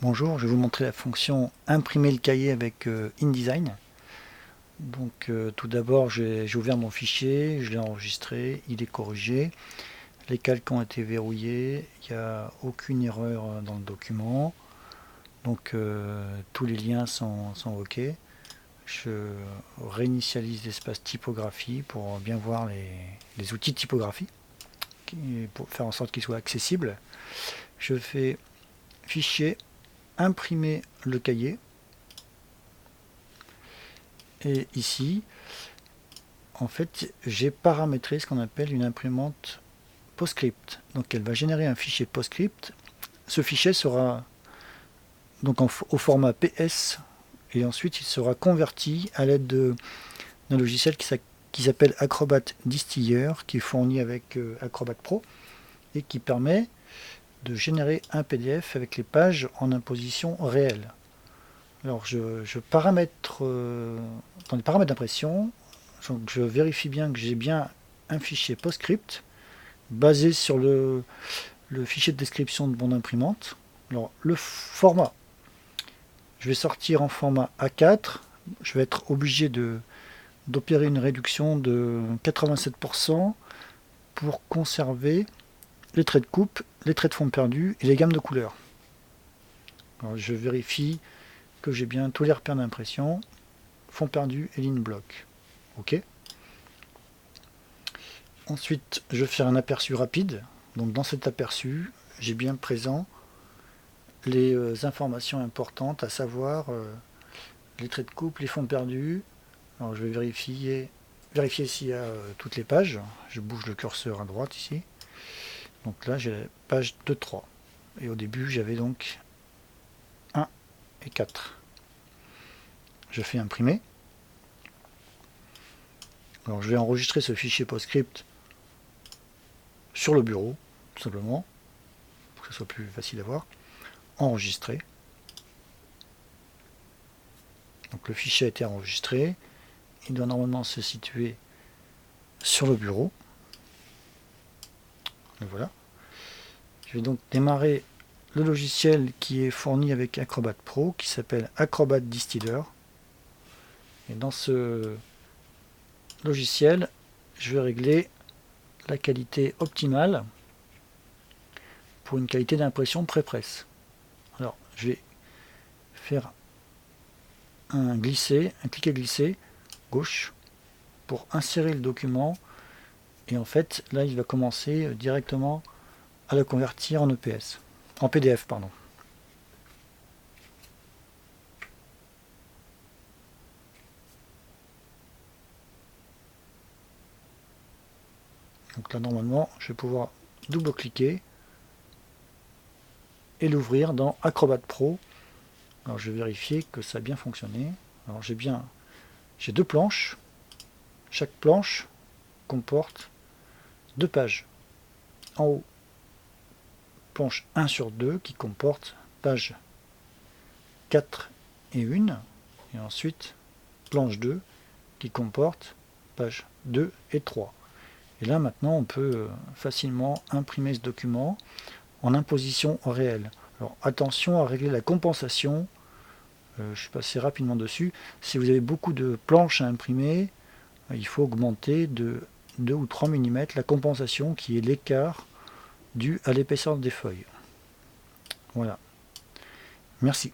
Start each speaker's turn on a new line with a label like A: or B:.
A: Bonjour, je vais vous montrer la fonction imprimer le cahier avec InDesign. Donc tout d'abord j'ai ouvert mon fichier, je l'ai enregistré, il est corrigé, les calques ont été verrouillés, il n'y a aucune erreur dans le document, donc tous les liens sont OK. Je réinitialise l'espace typographie pour bien voir les outils de typographie, pour faire en sorte qu'ils soient accessibles. Je fais fichier, imprimer le cahier. Et ici, en fait, j'ai paramétré ce qu'on appelle une imprimante PostScript. Donc elle va générer un fichier PostScript. Ce fichier sera donc au format PS et ensuite il sera converti à l'aide d'un logiciel qui s'appelle Acrobat Distiller, qui est fourni avec Acrobat Pro et qui permet de générer un PDF avec les pages en imposition réelle. Alors je paramètre dans les paramètres d'impression, je vérifie bien que j'ai bien un fichier PostScript basé sur le fichier de description de mon imprimante. Alors le format, je vais sortir en format A4, je vais être obligé d'opérer une réduction de 87% pour conserver les traits de coupe, les traits de fond perdus et les gammes de couleurs. Alors je vérifie que j'ai bien tous les repères d'impression, fond perdu et ligne bloc. OK. Ensuite, je vais faire un aperçu rapide. Donc dans cet aperçu, j'ai bien présent les informations importantes, à savoir les traits de coupe, les fonds perdus. Alors je vais vérifier s'il y a toutes les pages. Je bouge le curseur à droite ici. Donc là, j'ai la page 2, 3. Et au début, j'avais donc 1 et 4. Je fais imprimer. Alors je vais enregistrer ce fichier PostScript sur le bureau, tout simplement, pour que ce soit plus facile à voir. Enregistrer. Donc le fichier a été enregistré. Il doit normalement se situer sur le bureau. Et voilà. Je vais donc démarrer le logiciel qui est fourni avec Acrobat Pro, qui s'appelle Acrobat Distiller. Et dans ce logiciel, je vais régler la qualité optimale pour une qualité d'impression pré-presse. Alors, je vais faire un cliquer glisser gauche pour insérer le document, et en fait là il va commencer directement à le convertir en EPS, en PDF pardon. Donc là normalement je vais pouvoir double-cliquer et l'ouvrir dans Acrobat Pro. Alors je vais vérifier que ça a bien fonctionné. Alors j'ai deux planches. Chaque planche comporte deux pages. En haut, planche 1 sur 2 qui comporte page 4 et 1. Et ensuite, planche 2 qui comporte page 2 et 3. Et là maintenant on peut facilement imprimer ce document en imposition réelle. Alors attention à régler la compensation. Je suis passé rapidement dessus. Si vous avez beaucoup de planches à imprimer, il faut augmenter de 2 ou 3 mm la compensation, qui est l'écart dû à l'épaisseur des feuilles. Voilà. Merci.